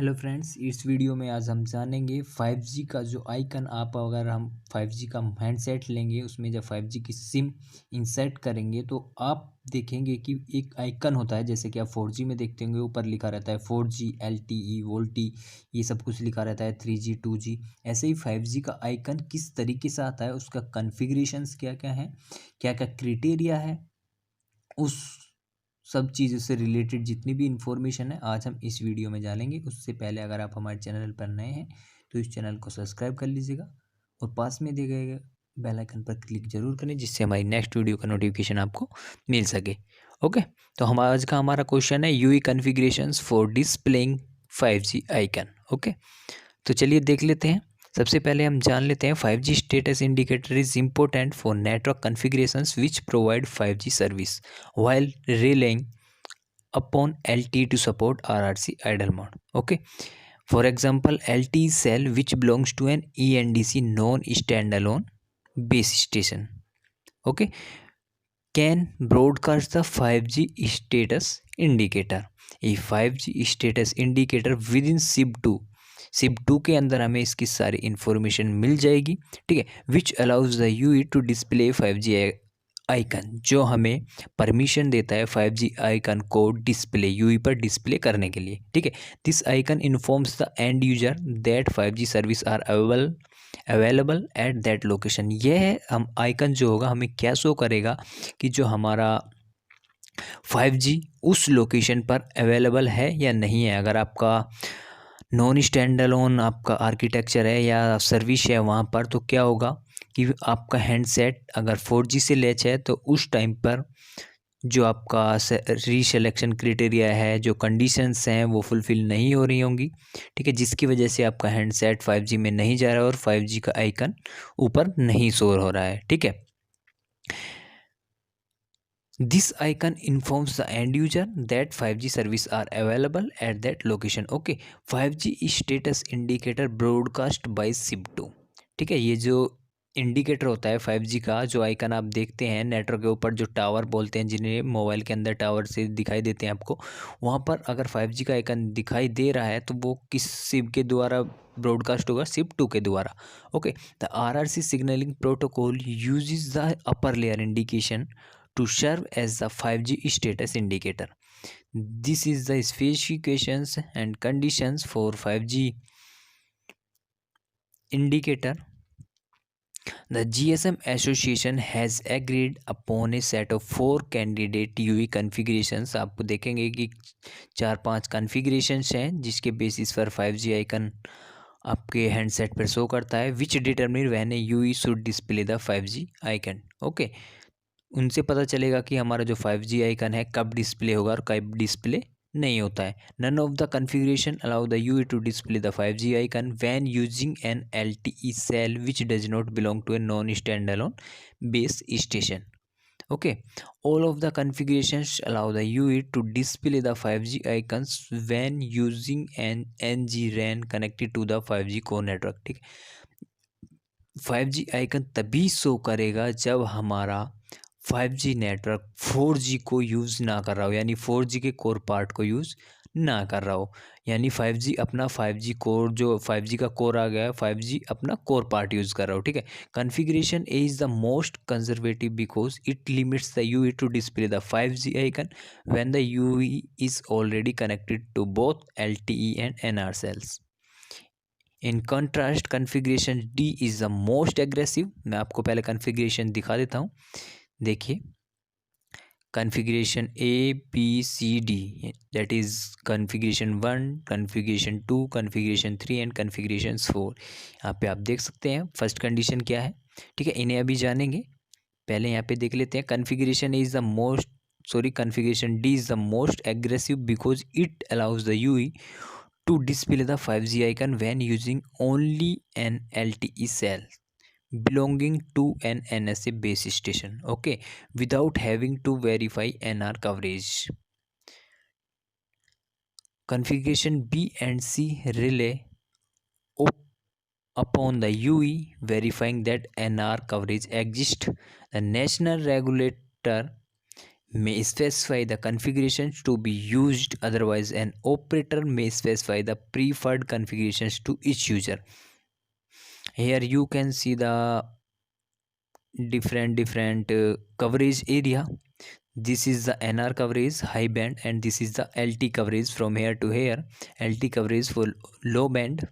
Hello friends, इस video में आज हम जानेंगे 5G का जो आइकन आप अगर हम 5G का हैंडसेट लेंगे उसमें जब 5G की सिम इंसर्ट करेंगे तो आप देखेंगे कि एक आइकन होता है। जैसे कि आप 4G में देखते होंगे ऊपर लिखा रहता है 4G LTE वोल्टी, ये सब कुछ लिखा रहता है 3G 2G। ऐसे ही 5G का आइकन किस तरीके से आता है, उसका कॉन्फ़िगरेशंस क्या क्या है, क्या क्या क्राइटेरिया है, उस सब चीज़ों से रिलेटेड जितनी भी इन्फॉर्मेशन है आज हम इस वीडियो में जानेंगे। उससे पहले अगर आप हमारे चैनल पर नए हैं तो इस चैनल को सब्सक्राइब कर लीजिएगा और पास में दिए गए बेल आइकन पर क्लिक जरूर करें जिससे हमारी नेक्स्ट वीडियो का नोटिफिकेशन आपको मिल सके। ओके, तो हमारा क्वेश्चन है UE configurations for displaying 5G icon. Okay, तो चलिए देख लेते हैं। सबसे पहले हम जान लेते हैं 5G status indicator is important for network configurations which provide 5G service while relaying upon LTE to support RRC idle mode. Okay, for example, LTE cell which belongs to an ENDC non-standalone base station, okay, can broadcast the 5G status indicator. A 5G status indicator within SIP2 के अंदर हमें इसकी सारी information मिल जाएगी। ठीक है, which allows the UE to display 5G icon, जो हमें परमिशन देता है 5G आइकन को डिस्प्ले यूई पर डिस्प्ले करने के लिए। ठीक है, this icon informs the end user that 5G service are available at that location. यह हम आइकन जो होगा हमें क्या शो करेगा कि जो हमारा 5G उस लोकेशन पर अवेलेबल है या नहीं है। अगर आपका नॉन स्टैंड अलोन आपका आर्किटेक्चर है या सर्विस है वहाँ पर, तो क्या होगा कि आपका हैंडसेट अगर 4G से लैच है तो उस टाइम पर जो आपका रीसेलेक्शन क्राइटेरिया है, जो कंडीशंस हैं वो फुलफ़िल नहीं हो रही होंगी। ठीक है, जिसकी वजह से आपका हैंडसेट 5G में नहीं जा रहा है और 5G का आइकन ऊपर नहीं शो हो रहा है। ठीक है, this icon informs the end user that 5G service are available at that location. Okay, 5G status indicator broadcast by SIP2। ठीक है, ये जो इंडिकेटर होता है 5G का, जो आइकन आप देखते हैं नेटवर्क के ऊपर, जो टावर बोलते हैं जिन्हें मोबाइल के अंदर टावर से दिखाई देते हैं आपको, वहाँ पर अगर 5G का आइकन दिखाई दे रहा है तो वो किस सिप के द्वारा ब्रॉडकास्ट होगा? SIP2 के द्वारा। Okay, the RRC signalling protocol uses the upper layer indication to serve as the 5G status indicator. This is the specifications and conditions for 5G indicator. The GSM Association has agreed upon a set of 4 candidate UI configurations. आप देखेंगे कि 4-5 configurations हैं जिसके basis पर 5G icon आपके handset पर show करता है, which determine when a UI should display the 5G icon. Okay, उनसे पता चलेगा कि हमारा जो 5G आइकन है कब डिस्प्ले होगा और कब डिस्प्ले नहीं होता है। None of the configuration allow the UE to display the 5G icon when using an LTE cell which does not belong to a non stand alone base station. Okay, all of the configurations allow the UI to display the 5G icons when using an NG-RAN connected to the 5G core network। ठीक है, 5G icon तभी show करेगा जब हमारा 5G network 4G को use ना कर रहा हो, यानी 4G के कोर पार्ट को यूज़ ना कर रहा हो। यानी 5G अपना 5G कोर, जो 5G का कोर आ गया है, 5G अपना कोर पार्ट यूज़ कर रहा हो। ठीक है, configuration A is the most conservative because it limits the UE to display the 5G icon when the UE is already connected to both LTE and NR cells. In contrast configuration D is the most aggressive. मैं आपको पहले configuration दिखा देता हूँ। देखिए, configuration ABCD, that is configuration 1, configuration 2, configuration 3 and configuration 4। यहाँ पे आप देख सकते हैं फर्स्ट कंडीशन क्या है। ठीक है, इन्हें अभी जानेंगे, पहले यहाँ पे देख लेते हैं। Configuration D is the most aggressive because it allows the UE to display the 5G icon when using only an LTE cell belonging to an NSA base station, okay, without having to verify NR coverage. Configuration B and C rely upon the UE verifying that NR coverage exists. The national regulator may specify the configurations to be used, otherwise an operator may specify the preferred configurations to each user. Here you can see the different coverage area. This is the NR coverage high band, and this is the LT coverage from here to here. LT coverage for low band.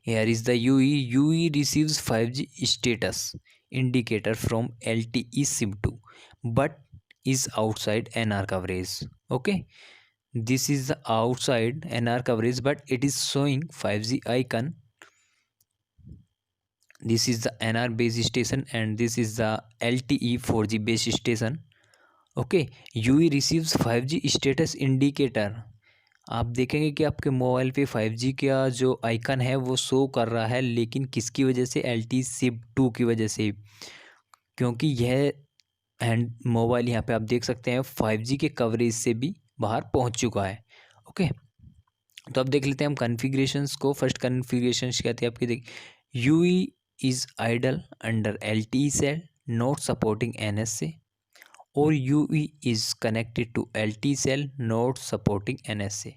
Here is the UE. UE receives 5G status indicator from LTE SIM2, but is outside NR coverage. Okay, this is the outside NR coverage, but it is showing 5G icon. This is the NR base station, and this is the LTE 4G base station. Okay, UE receives 5G status indicator. आप देखेंगे कि आपके mobile पे 5G का जो icon है वो show कर रहा है, लेकिन किसकी वजह से? LTE SIM2 की वजह से, क्योंकि यह हैंड मोबाइल यहाँ पे आप देख सकते हैं 5G के कवरेज से भी बाहर पहुँच चुका है। ओके, तो अब देख लेते हैं हम कन्फिग्रेशंस को। फर्स्ट कन्फिग्रेशंस कहते हैं आपकी, देख, UE is idle under LTE cell not supporting NSA, or UE is connected to LTE cell not supporting NSA।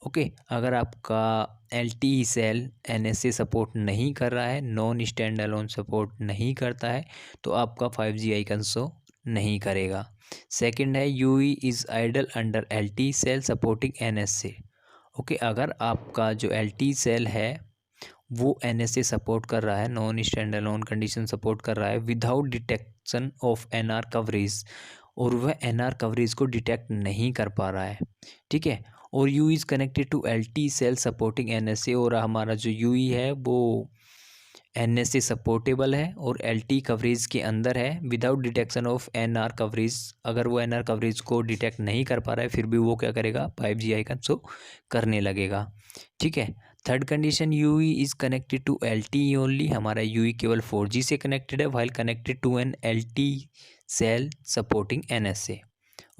Okay, अगर आपका LTE सेल NSA सपोर्ट नहीं कर रहा है, नॉन स्टैंड अलोन सपोर्ट नहीं करता है, तो आपका 5G आइकन शो नहीं करेगा। सेकंड है, UE is idle under LTE cell supporting NSA। Okay, अगर आपका जो LTE सेल है वो NSA सपोर्ट कर रहा है, non stand alone condition support कर रहा है, without detection of NR coverage, और वह NR कवरेज को डिटेक्ट नहीं कर पा रहा है, ठीक है। और UE is connected to LTE cell supporting NSA, और हमारा जो UI है वो NSA सपोर्टेबल है और LTE कवरेज के अंदर है, without detection of NR coverage. अगर वो NR कवरेज को डिटेक्ट नहीं कर पा रहा है, फिर भी वो क्या करेगा? 5G आइकन शो करने लगेगा, ठीक है। Third condition, UI is connected to LTE only. हमारा UI केवल 4G से कनेक्टेड है, while connected to an LTE cell supporting NSA।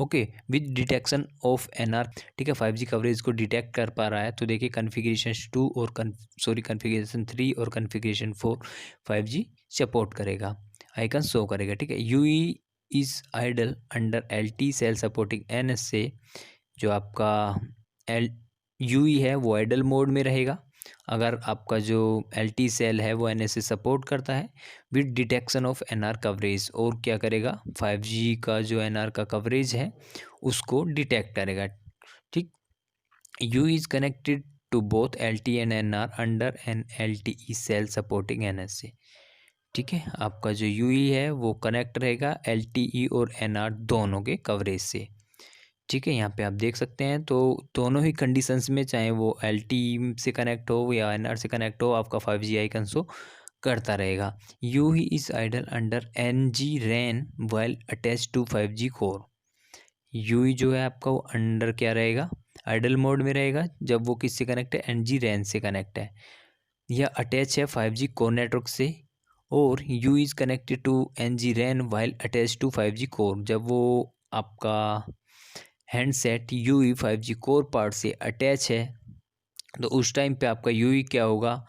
Okay, with detection of NR, ठीक है, 5G कवरेज को डिटेक्ट कर पा रहा है। तो देखिए कन्फिग्रेशन 2 और कन्फिग्रेशन 3 और कन्फिग्रेशन 4 5G सपोर्ट करेगा, आइकन शो करेगा, ठीक है। UI is idle under LTE cell supporting NSA। जो आपका एल UI है वो आइडल मोड में रहेगा अगर आपका जो LTE सेल है वो NSA सपोर्ट करता है, with detection of NR coverage. और क्या करेगा? 5G का जो NR का कवरेज है उसको डिटेक्ट करेगा, ठीक। UE is connected to both LTE and NR under an LTE cell supporting NSA, ठीक है। आपका जो UI है वो कनेक्ट रहेगा LTE और NR दोनों के कवरेज से, ठीक है। यहाँ पे आप देख सकते हैं, तो दोनों ही कंडीशंस में, चाहे वो LTE से कनेक्ट हो या NR से कनेक्ट हो, आपका 5G आइकन शो करता रहेगा। UE is idle under NG RAN while attach to 5G core. UE जो है आपका वो अंडर क्या रहेगा? आइडल मोड में रहेगा जब वो किससे कनेक्ट है? NG रैन से कनेक्ट है या अटैच है 5G कोर नेटवर्क से। और UE is connected to NG RAN while attach to 5G core, जब वो आपका handset UI 5G core part से अटैच है, तो उस टाइम पे आपका UI क्या होगा?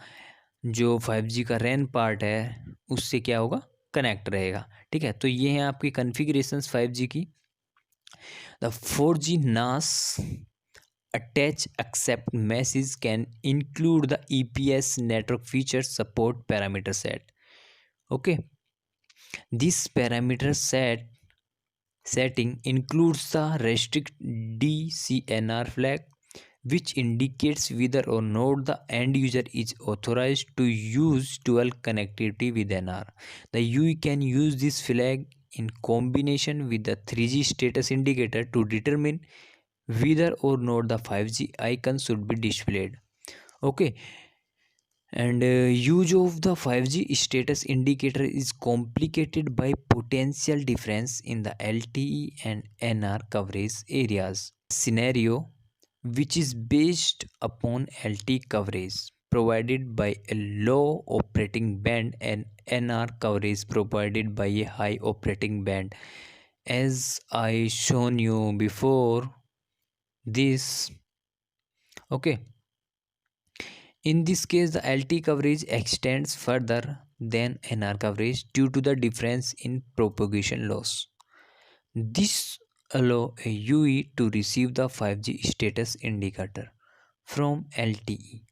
जो 5G का रैन पार्ट है उससे क्या होगा? कनेक्ट रहेगा, ठीक है। तो ये हैं आपकी कन्फिग्रेशंस 5G की। The 4G NAS attach accept message can include the EPS network features support parameter set। Okay, this parameter setting includes the restrict DCNR flag, which indicates whether or not the end user is authorized to use dual connectivity with NR। The UI can use this flag in combination with the 3G status indicator to determine whether or not the 5G icon should be displayed। Okay, and use of the 5G status indicator is complicated by potential difference in the LTE and NR coverage areas scenario, which is based upon LTE coverage provided by a low operating band and NR coverage provided by a high operating band, as I shown you before this। Okay, in this case the LTE coverage extends further than NR coverage due to the difference in propagation loss। This allow a UE to receive the 5G status indicator from LTE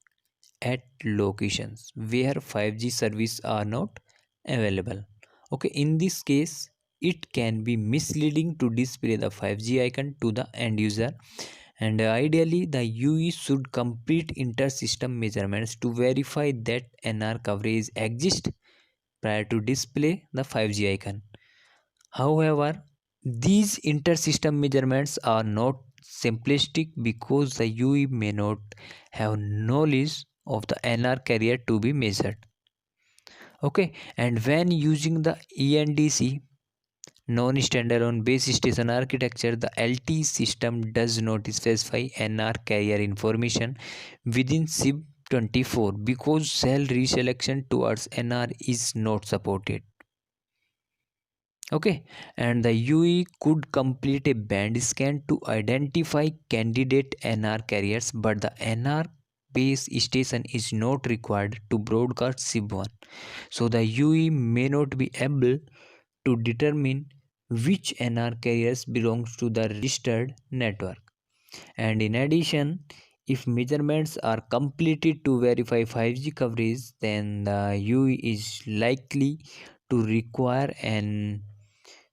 at locations where 5G service are not available. Okay, in this case, it can be misleading to display the 5G icon to the end user, and ideally the UE should complete inter-system measurements to verify that NR coverage exists prior to display the 5G icon. However, these inter-system measurements are not simplistic because the UE may not have knowledge of the NR carrier to be measured. Okay, and when using the ENDC non-standalone base station architecture, the LTE system does not specify NR carrier information within SIP24 because cell reselection towards NR is not supported. Okay, and the UE could complete a band scan to identify candidate NR carriers, but the NR base station is not required to broadcast SIP1, so the UE may not be able to determine which NR carriers belongs to the registered network. And in addition, if measurements are completed to verify 5G coverage, then the UE is likely to require an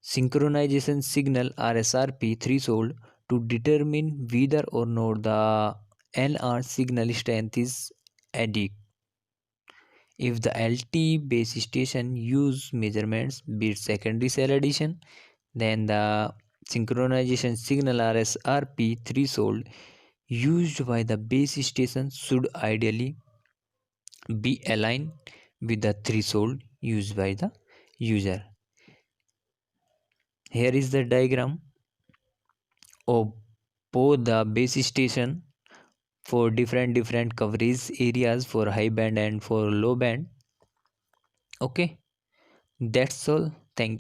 synchronization signal RSRP threshold to determine whether or not the NR signal strength is adequate. If the LTE base station use measurements bit secondary cell addition, then the synchronization signal RSRP threshold used by the base station should ideally be aligned with the threshold used by the user. Here is the diagram of both the base station for different coverage areas for high band and for low band. Okay, that's all. Thank